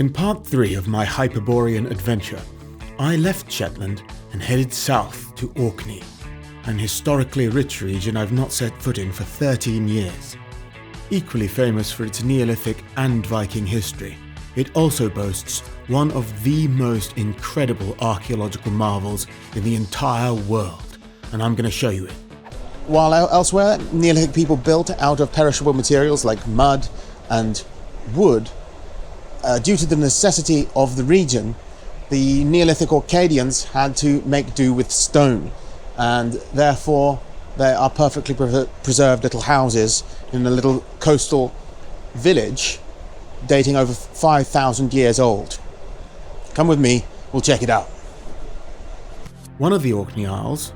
In part 3 of my Hyperborean adventure, I left Shetland and headed south to Orkney, an historically rich region I've not set foot in for 13 years. Equally famous for its Neolithic and Viking history, it also boasts one of the most incredible archaeological marvels in the entire world, and I'm going to show you it. While elsewhere, Neolithic people built out of perishable materials like mud and wood, due to the necessity of the region, the Neolithic Orcadians had to make do with stone, and therefore there are perfectly preserved little houses in a little coastal village dating over 5,000 years old. Come with me, we'll check it out. One of the Orkney Isles,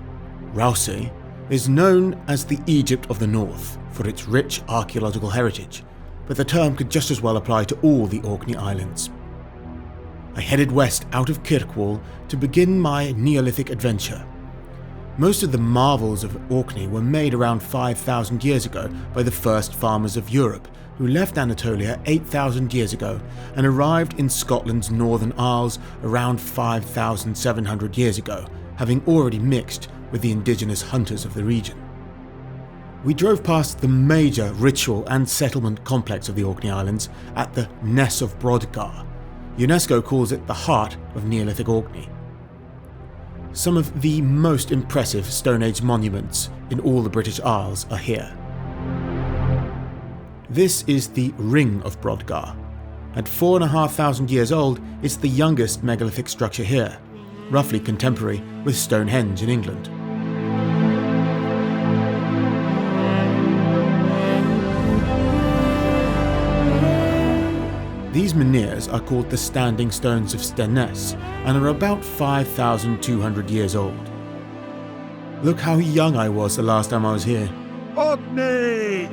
Rouse, is known as the Egypt of the North for its rich archaeological heritage, but the term could just as well apply to all the Orkney Islands. I headed west out of Kirkwall to begin my Neolithic adventure. Most of the marvels of Orkney were made around 5,000 years ago by the first farmers of Europe, who left Anatolia 8,000 years ago and arrived in Scotland's Northern Isles around 5,700 years ago, having already mixed with the indigenous hunters of the region. We drove past the major ritual and settlement complex of the Orkney Islands at the Ness of Brodgar. UNESCO calls it the heart of Neolithic Orkney. Some of the most impressive Stone Age monuments in all the British Isles are here. This is the Ring of Brodgar. At 4,500 years old, it's the youngest megalithic structure here, roughly contemporary with Stonehenge in England. These menhirs are called the Standing Stones of Ness and are about 5,200 years old. Look how young I was the last time I was here. Orkney!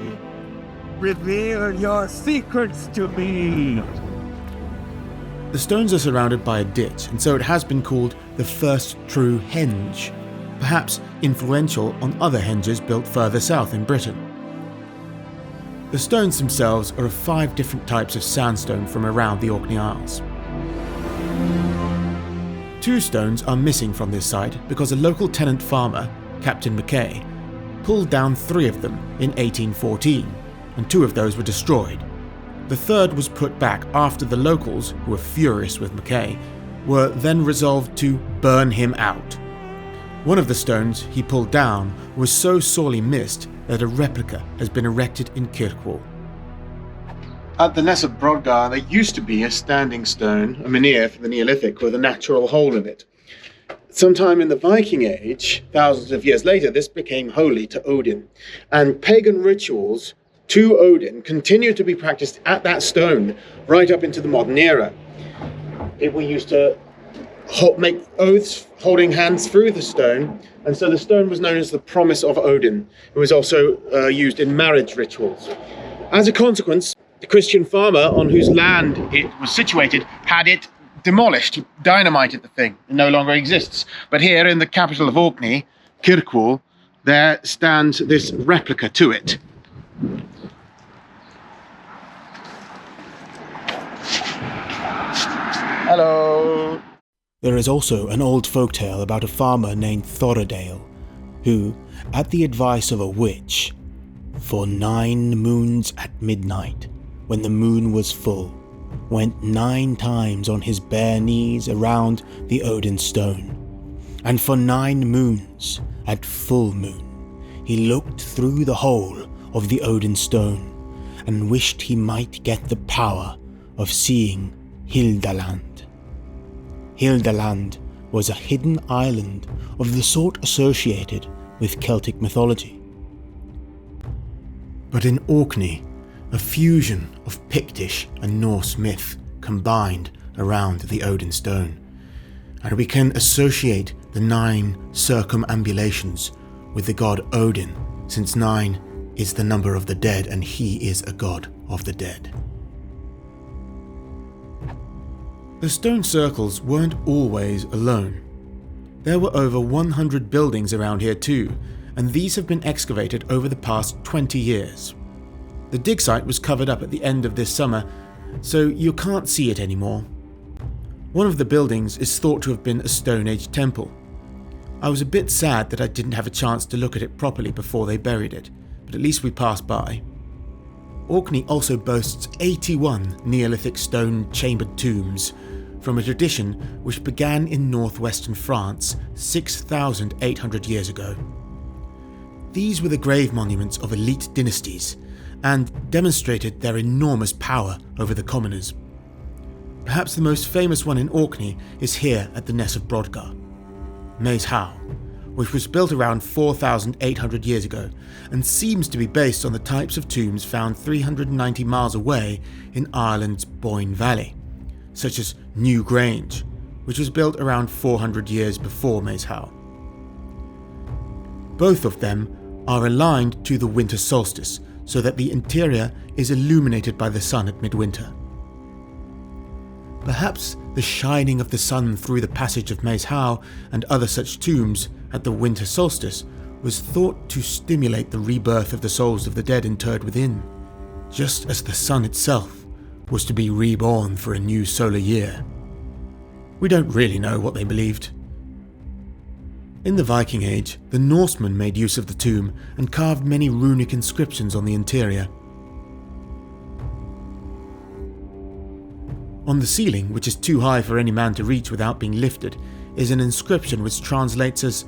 Reveal your secrets to me! The stones are surrounded by a ditch, and so it has been called the first true henge, perhaps influential on other henges built further south in Britain. The stones themselves are of 5 different types of sandstone from around the Orkney Isles. 2 stones are missing from this site because a local tenant farmer, Captain Mackay, pulled down 3 of them in 1814, and 2 of those were destroyed. The third was put back after the locals, who were furious with Mackay, were then resolved to burn him out. One of the stones he pulled down was so sorely missed that a replica has been erected in Kirkwall. At the Ness of Brodgar, there used to be a standing stone, a menhir for the Neolithic, with a natural hole in it. Sometime in the Viking Age, thousands of years later, this became holy to Odin, and pagan rituals to Odin continued to be practiced at that stone right up into the modern era. People used to make oaths holding hands through the stone, and so the stone was known as the promise of Odin. It was also used in marriage rituals. As a consequence, the Christian farmer on whose land it was situated had it demolished. He dynamited the thing. It no longer exists. But here in the capital of Orkney, Kirkwall, there stands this replica to it. Hello. There is also an old folktale about a farmer named Thoradale, who, at the advice of a witch, for 9 moons at midnight, when the moon was full, went 9 times on his bare knees around the Odin stone, and for 9 moons, at full moon, he looked through the hole of the Odin stone, and wished he might get the power of seeing Hildaland. Hildaland was a hidden island of the sort associated with Celtic mythology. But in Orkney, a fusion of Pictish and Norse myth combined around the Odin stone, and we can associate the 9 circumambulations with the god Odin, since 9 is the number of the dead and he is a god of the dead. The stone circles weren't always alone. There were over 100 buildings around here too, and these have been excavated over the past 20 years. The dig site was covered up at the end of this summer, so you can't see it anymore. One of the buildings is thought to have been a Stone Age temple. I was a bit sad that I didn't have a chance to look at it properly before they buried it, but at least we passed by. Orkney also boasts 81 Neolithic stone chambered tombs, from a tradition which began in northwestern France 6,800 years ago. These were the grave monuments of elite dynasties and demonstrated their enormous power over the commoners. Perhaps the most famous one in Orkney is here at the Ness of Brodgar, Maes Howe, which was built around 4,800 years ago and seems to be based on the types of tombs found 390 miles away in Ireland's Boyne Valley, such as New Grange, which was built around 400 years before Maes Howe. Both of them are aligned to the winter solstice, so that the interior is illuminated by the sun at midwinter. Perhaps the shining of the sun through the passage of Maes Howe and other such tombs at the winter solstice was thought to stimulate the rebirth of the souls of the dead interred within, just as the sun itself was to be reborn for a new solar year. We don't really know what they believed. In the Viking Age, the Norsemen made use of the tomb and carved many runic inscriptions on the interior. On the ceiling, which is too high for any man to reach without being lifted, is an inscription which translates as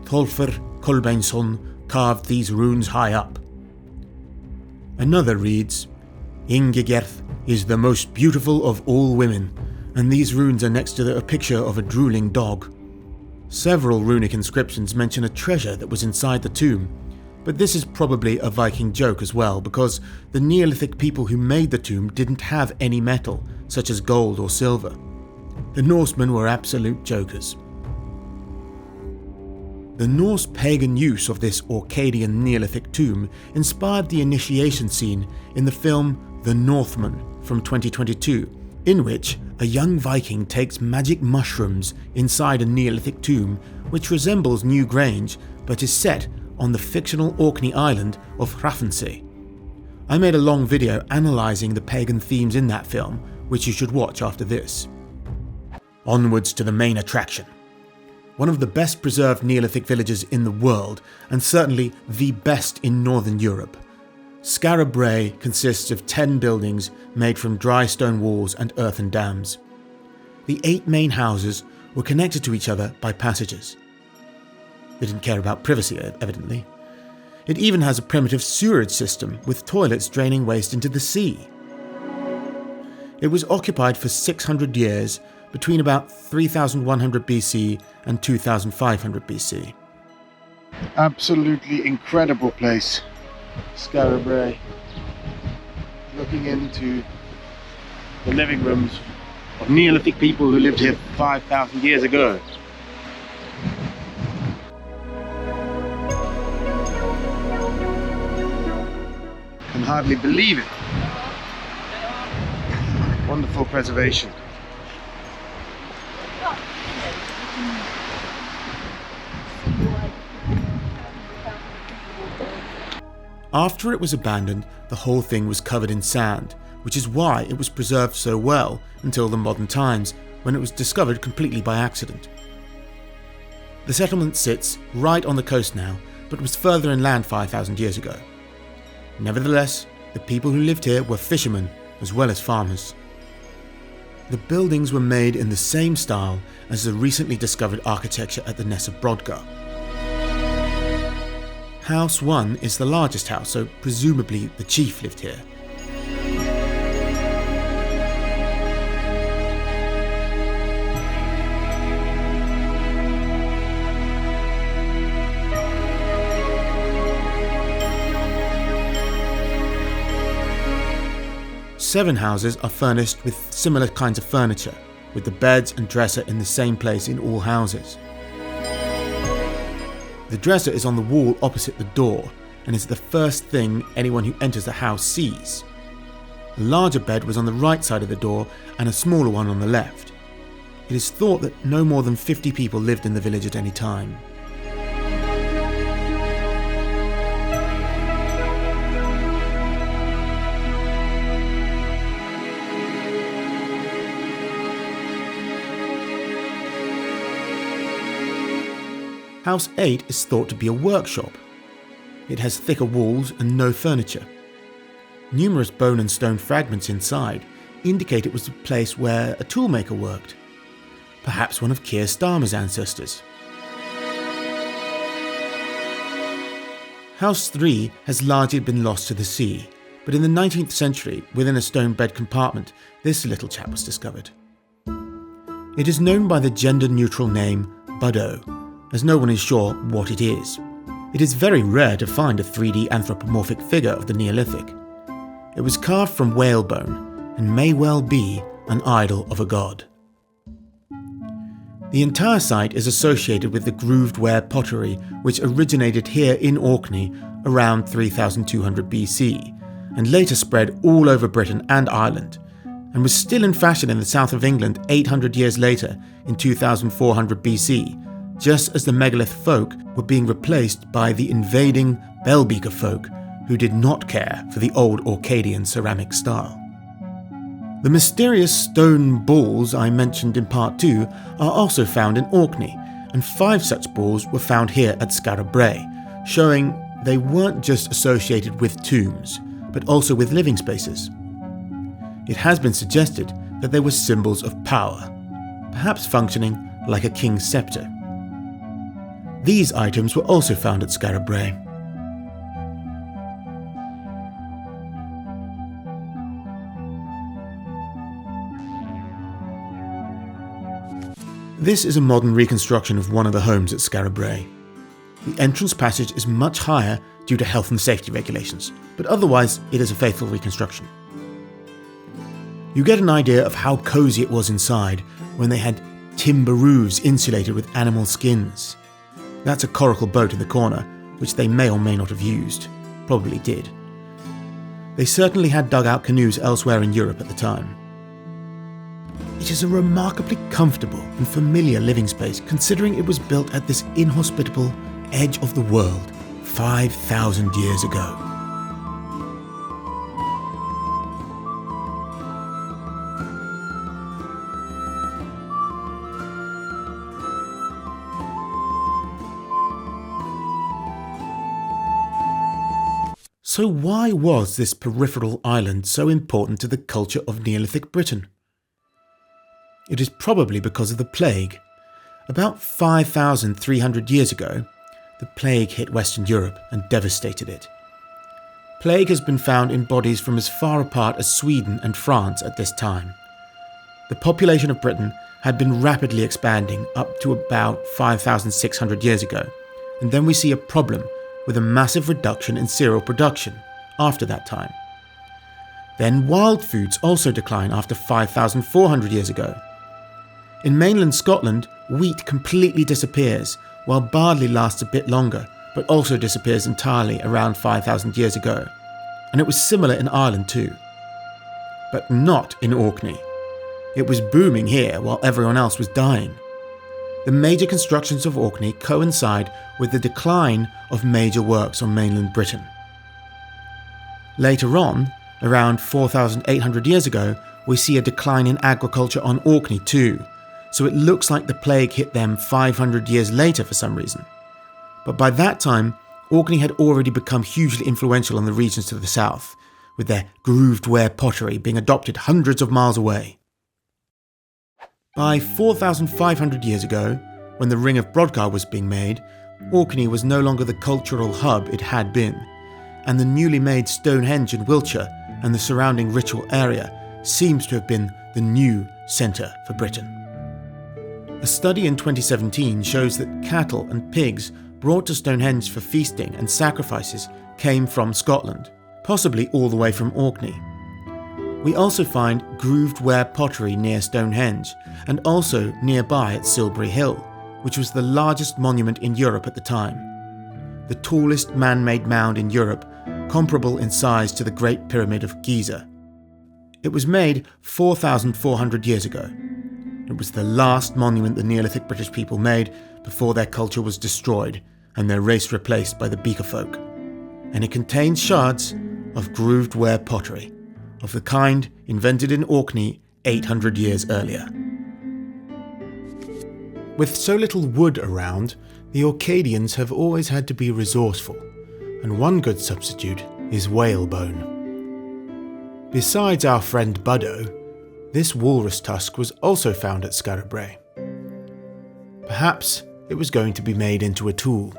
Tholfr Kolbeinsson carved these runes high up. Another reads, Ingigerth is the most beautiful of all women, and these runes are next to a picture of a drooling dog. Several runic inscriptions mention a treasure that was inside the tomb, but this is probably a Viking joke as well, because the Neolithic people who made the tomb didn't have any metal, such as gold or silver. The Norsemen were absolute jokers. The Norse pagan use of this Orcadian Neolithic tomb inspired the initiation scene in the film The Northman from 2022, in which a young Viking takes magic mushrooms inside a Neolithic tomb which resembles New Grange but is set on the fictional Orkney island of Hrafnsey. I made a long video analysing the pagan themes in that film, which you should watch after this. Onwards to the main attraction. One of the best preserved Neolithic villages in the world, and certainly the best in Northern Europe. Skara Brae consists of 10 buildings made from dry stone walls and earthen dams. The 8 main houses were connected to each other by passages. They didn't care about privacy, evidently. It even has a primitive sewerage system with toilets draining waste into the sea. It was occupied for 600 years between about 3100 BC and 2500 BC. Absolutely incredible place, Skara Brae. Looking into the living rooms of Neolithic people who lived here 5,000 years ago. Can hardly believe it. Wonderful preservation. After it was abandoned, the whole thing was covered in sand, which is why it was preserved so well until the modern times, when it was discovered completely by accident. The settlement sits right on the coast now, but was further inland 5,000 years ago. Nevertheless, the people who lived here were fishermen as well as farmers. The buildings were made in the same style as the recently discovered architecture at the Ness of Brodgar. House 1 is the largest house, so presumably the chief lived here. Seven houses are furnished with similar kinds of furniture, with the beds and dresser in the same place in all houses. The dresser is on the wall opposite the door and is the first thing anyone who enters the house sees. A larger bed was on the right side of the door and a smaller one on the left. It is thought that no more than 50 people lived in the village at any time. House 8 is thought to be a workshop. It has thicker walls and no furniture. Numerous bone and stone fragments inside indicate it was a place where a toolmaker worked, perhaps one of Keir Starmer's ancestors. House 3 has largely been lost to the sea, but in the 19th century, within a stone bed compartment, this little chap was discovered. It is known by the gender-neutral name Buddo, as no one is sure what it is. It is very rare to find a 3D anthropomorphic figure of the Neolithic. It was carved from whalebone and may well be an idol of a god. The entire site is associated with the grooved ware pottery which originated here in Orkney around 3200 BC and later spread all over Britain and Ireland, and was still in fashion in the south of England 800 years later in 2400 BC, just as the megalith folk were being replaced by the invading Bellbeaker folk who did not care for the old Orcadian ceramic style. The mysterious stone balls I mentioned in part 2 are also found in Orkney, and 5 such balls were found here at Skara Brae, showing they weren't just associated with tombs, but also with living spaces. It has been suggested that they were symbols of power, perhaps functioning like a king's scepter. These items were also found at Skara Brae. This is a modern reconstruction of one of the homes at Skara Brae. The entrance passage is much higher due to health and safety regulations, but otherwise it is a faithful reconstruction. You get an idea of how cosy it was inside when they had timber roofs insulated with animal skins. That's a coracle boat in the corner, which they may or may not have used. Probably did. They certainly had dugout canoes elsewhere in Europe at the time. It is a remarkably comfortable and familiar living space considering it was built at this inhospitable edge of the world 5,000 years ago. So why was this peripheral island so important to the culture of Neolithic Britain? It is probably because of the plague. About 5,300 years ago, the plague hit Western Europe and devastated it. Plague has been found in bodies from as far apart as Sweden and France at this time. The population of Britain had been rapidly expanding up to about 5,600 years ago, and then we see a problem with a massive reduction in cereal production after that time. Then wild foods also decline after 5,400 years ago. In mainland Scotland, wheat completely disappears, while barley lasts a bit longer, but also disappears entirely around 5,000 years ago. And it was similar in Ireland too. But not in Orkney. It was booming here while everyone else was dying. The major constructions of Orkney coincide with the decline of major works on mainland Britain. Later on, around 4,800 years ago, we see a decline in agriculture on Orkney too, so it looks like the plague hit them 500 years later for some reason. But by that time, Orkney had already become hugely influential on the regions to the south, with their grooved ware pottery being adopted hundreds of miles away. By 4,500 years ago, when the Ring of Brodgar was being made, Orkney was no longer the cultural hub it had been, and the newly made Stonehenge in Wiltshire and the surrounding ritual area seems to have been the new centre for Britain. A study in 2017 shows that cattle and pigs brought to Stonehenge for feasting and sacrifices came from Scotland, possibly all the way from Orkney. We also find grooved ware pottery near Stonehenge, and also nearby at Silbury Hill, which was the largest monument in Europe at the time. The tallest man-made mound in Europe, comparable in size to the Great Pyramid of Giza. It was made 4,400 years ago. It was the last monument the Neolithic British people made before their culture was destroyed and their race replaced by the Beaker folk. And it contains shards of grooved ware pottery, of the kind invented in Orkney 800 years earlier. With so little wood around, the Orcadians have always had to be resourceful, and one good substitute is whalebone. Besides our friend Buddo, this walrus tusk was also found at Skara Brae. Perhaps it was going to be made into a tool.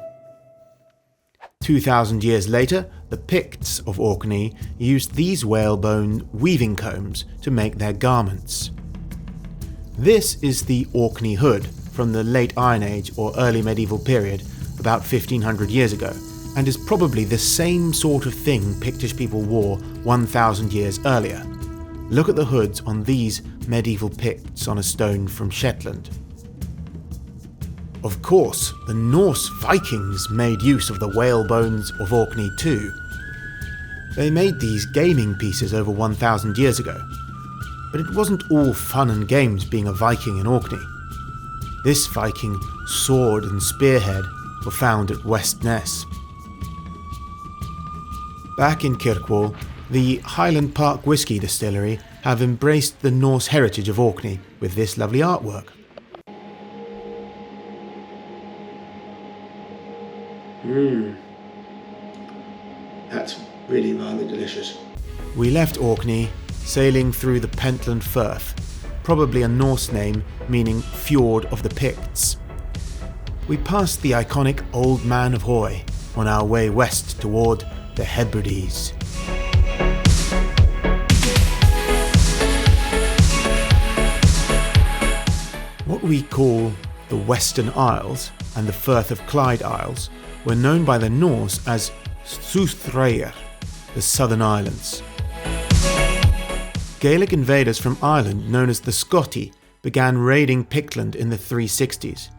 2,000 years later, the Picts of Orkney used these whalebone weaving combs to make their garments. This is the Orkney hood from the late Iron Age or early medieval period, about 1500 years ago, and is probably the same sort of thing Pictish people wore 1,000 years earlier. Look at the hoods on these medieval Picts on a stone from Shetland. Of course, the Norse Vikings made use of the whalebones of Orkney too. They made these gaming pieces over 1,000 years ago, but it wasn't all fun and games being a Viking in Orkney. This Viking sword and spearhead were found at West Ness. Back in Kirkwall, the Highland Park Whisky Distillery have embraced the Norse heritage of Orkney with this lovely artwork. That's really rather delicious. We left Orkney, sailing through the Pentland Firth, probably a Norse name meaning Fjord of the Picts. We passed the iconic Old Man of Hoy on our way west toward the Hebrides. What we call the Western Isles and the Firth of Clyde Isles were known by the Norse as Suðreyjar, the Southern Islands. Gaelic invaders from Ireland known as the Scotti began raiding Pictland in the 360s.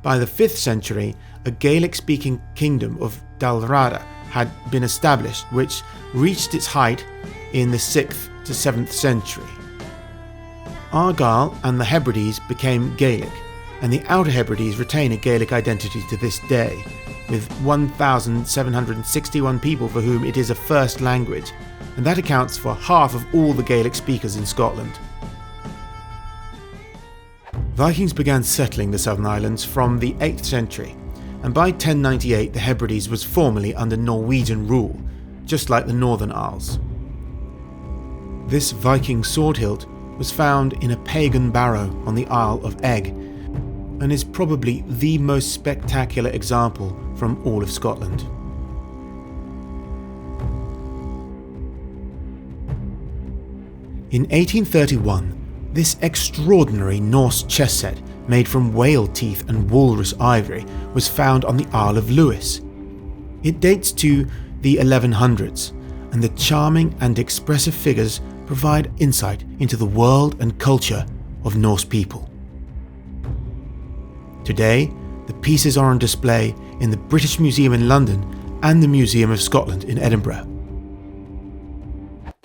By the 5th century, a Gaelic-speaking kingdom of Dalrada had been established, which reached its height in the 6th to 7th century. Argyll and the Hebrides became Gaelic, and the Outer Hebrides retain a Gaelic identity to this day, with 1,761 people for whom it is a first language, and that accounts for half of all the Gaelic speakers in Scotland. Vikings began settling the Southern Islands from the 8th century, and by 1098 the Hebrides was formally under Norwegian rule, just like the Northern Isles. This Viking sword hilt was found in a pagan barrow on the Isle of Egg, and is probably the most spectacular example from all of Scotland. In 1831, this extraordinary Norse chess set, made from whale teeth and walrus ivory, was found on the Isle of Lewis. It dates to the 1100s, and the charming and expressive figures provide insight into the world and culture of Norse people. Today, the pieces are on display in the British Museum in London and the Museum of Scotland in Edinburgh.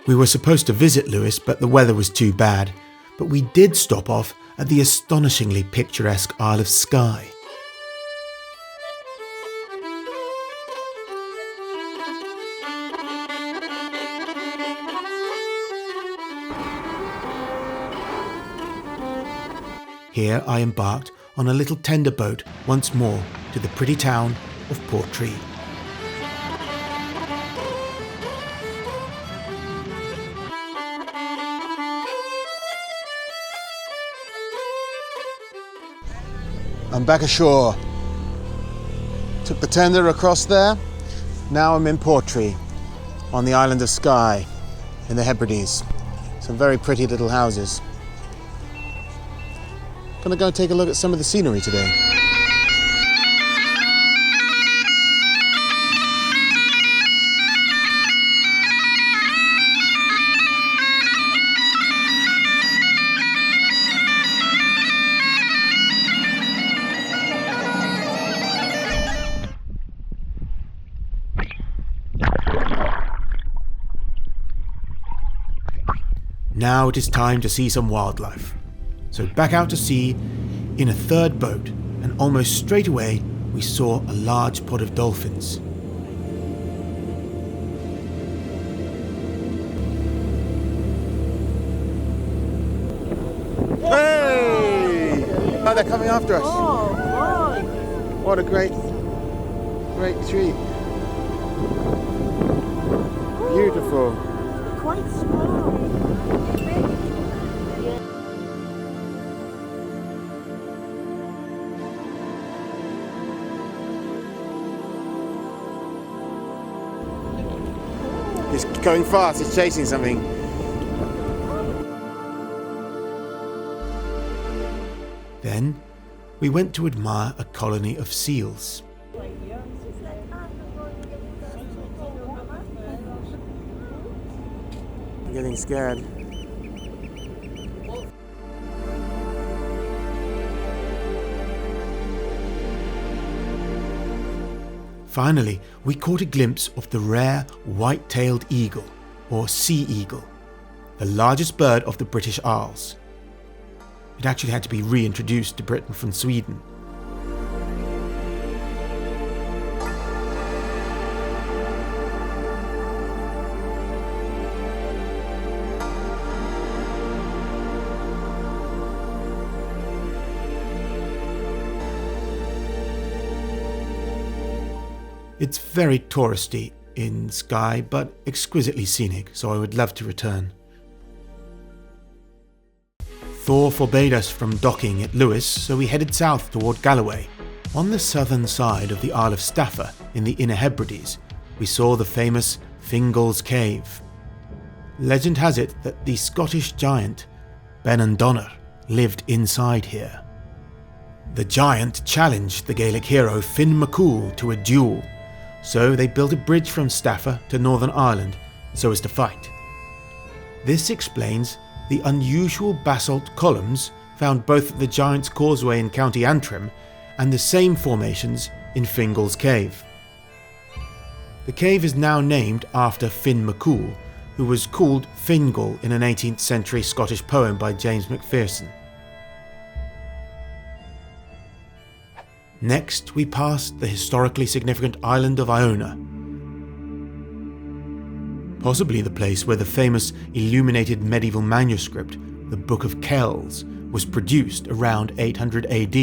We were supposed to visit Lewis, but the weather was too bad, but we did stop off at the astonishingly picturesque Isle of Skye. Here I embarked on a little tender boat once more to the pretty town of Portree. I'm back ashore. Took the tender across there. Now I'm in Portree, on the island of Skye, in the Hebrides. Some very pretty little houses. Gonna go take a look at some of the scenery today. Now it is time to see some wildlife. So back out to sea in a third boat, and almost straight away we saw a large pod of dolphins. Hey! Oh, they're coming after us. Oh, boy. What a great tree. Beautiful. Quite small. He's going fast, he's chasing something. Then we went to admire a colony of seals. I'm getting scared. Finally, we caught a glimpse of the rare white-tailed eagle, or sea eagle, the largest bird of the British Isles. It actually had to be reintroduced to Britain from Sweden. It's very touristy in Skye, but exquisitely scenic, so I would love to return. Thor forbade us from docking at Lewis, so we headed south toward Galloway. On the southern side of the Isle of Skye, in the Inner Hebrides, we saw the famous Fingal's Cave. Legend has it that the Scottish giant Benandonner lived inside here. The giant challenged the Gaelic hero Finn McCool to a duel, so they built a bridge from Staffa to Northern Ireland so as to fight. This explains the unusual basalt columns found both at the Giant's Causeway in County Antrim and the same formations in Fingal's Cave. The cave is now named after Finn McCool, who was called Fingal in an 18th century Scottish poem by James Macpherson. Next, we passed the historically significant island of Iona, possibly the place where the famous illuminated medieval manuscript, the Book of Kells, was produced around 800 AD.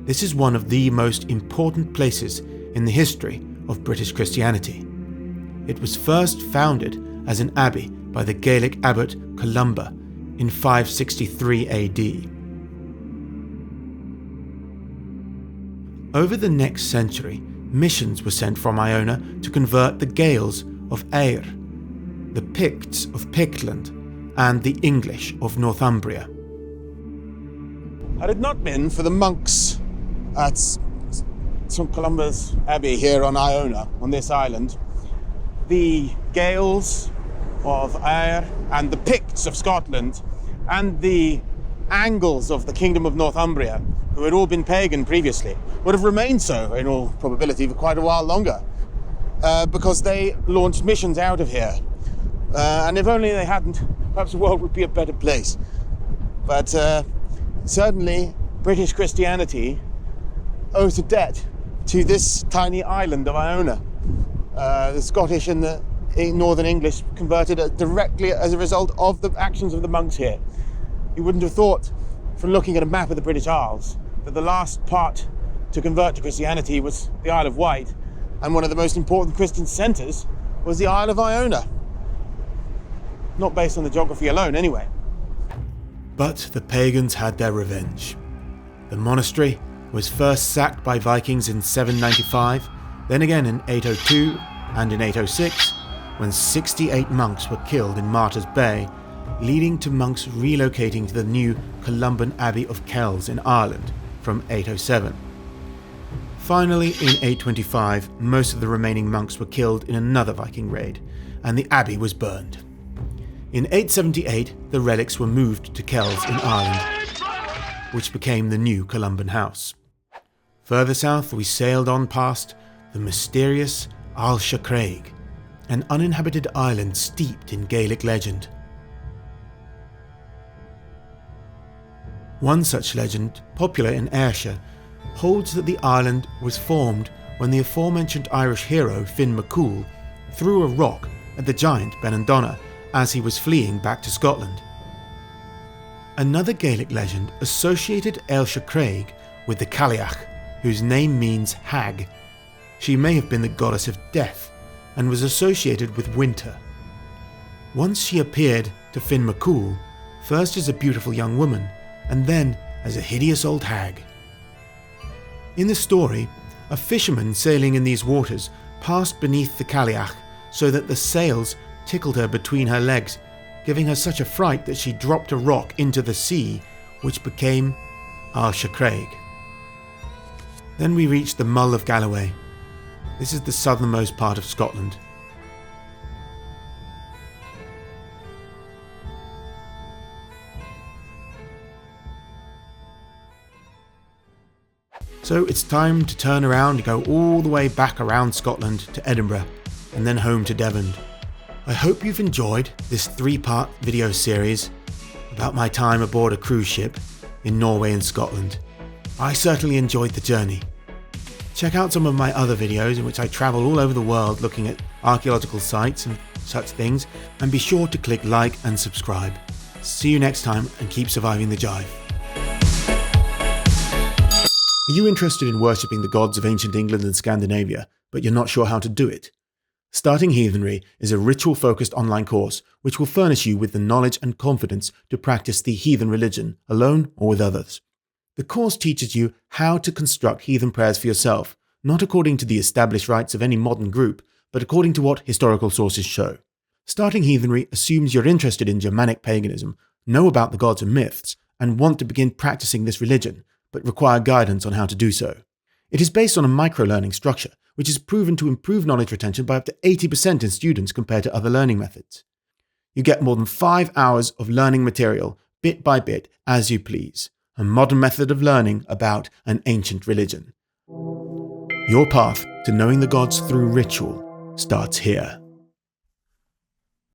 This is one of the most important places in the history of British Christianity. It was first founded as an abbey by the Gaelic abbot Columban in 563 AD. Over the next century, missions were sent from Iona to convert the Gaels of Ayr, the Picts of Pictland, and the English of Northumbria. Had it not been for the monks at St. Columba's Abbey here on Iona, on this island, the Gaels of Ayr and the Picts of Scotland and the Angles of the Kingdom of Northumbria, who had all been pagan previously, would have remained so, in all probability, for quite a while longer, because they launched missions out of here. And if only they hadn't, perhaps the world would be a better place. But certainly, British Christianity owes a debt to this tiny island of Iona. The Scottish and the Northern English converted directly as a result of the actions of the monks here. You wouldn't have thought, from looking at a map of the British Isles, that the last part to convert to Christianity was the Isle of Wight, and one of the most important Christian centres was the Isle of Iona. Not based on the geography alone, anyway. But the pagans had their revenge. The monastery was first sacked by Vikings in 795, then again in 802 and in 806, when 68 monks were killed in Martyrs Bay, leading to monks relocating to the new Columban Abbey of Kells in Ireland from 807. Finally, in 825, most of the remaining monks were killed in another Viking raid, and the abbey was burned. In 878, the relics were moved to Kells in Ireland, which became the new Columban house. Further south, we sailed on past the mysterious Ailsa Craig, an uninhabited island steeped in Gaelic legend. One such legend, popular in Ayrshire, holds that the island was formed when the aforementioned Irish hero Finn McCool threw a rock at the giant Benandonner as he was fleeing back to Scotland. Another Gaelic legend associated Ailsa Craig with the Cailleach, whose name means hag. She may have been the goddess of death and was associated with winter. Once she appeared to Finn McCool, first as a beautiful young woman and then as a hideous old hag. In the story, a fisherman sailing in these waters passed beneath the Cailleach so that the sails tickled her between her legs, giving her such a fright that she dropped a rock into the sea, which became Ailsa Craig. Then we reached the Mull of Galloway. This is the southernmost part of Scotland. So it's time to turn around and go all the way back around Scotland to Edinburgh and then home to Devon. I hope you've enjoyed this 3-part video series about my time aboard a cruise ship in Norway and Scotland. I certainly enjoyed the journey. Check out some of my other videos in which I travel all over the world looking at archaeological sites and such things, and be sure to click like and subscribe. See you next time and keep surviving the jive. Are you interested in worshipping the gods of ancient England and Scandinavia, but you're not sure how to do it? Starting Heathenry is a ritual-focused online course which will furnish you with the knowledge and confidence to practice the heathen religion, alone or with others. The course teaches you how to construct heathen prayers for yourself, not according to the established rites of any modern group, but according to what historical sources show. Starting Heathenry assumes you're interested in Germanic paganism, know about the gods and myths, and want to begin practicing this religion, but require guidance on how to do so. It is based on a micro-learning structure, which is proven to improve knowledge retention by up to 80% in students compared to other learning methods. You get more than 5 hours of learning material, bit by bit, as you please. A modern method of learning about an ancient religion. Your path to knowing the gods through ritual starts here.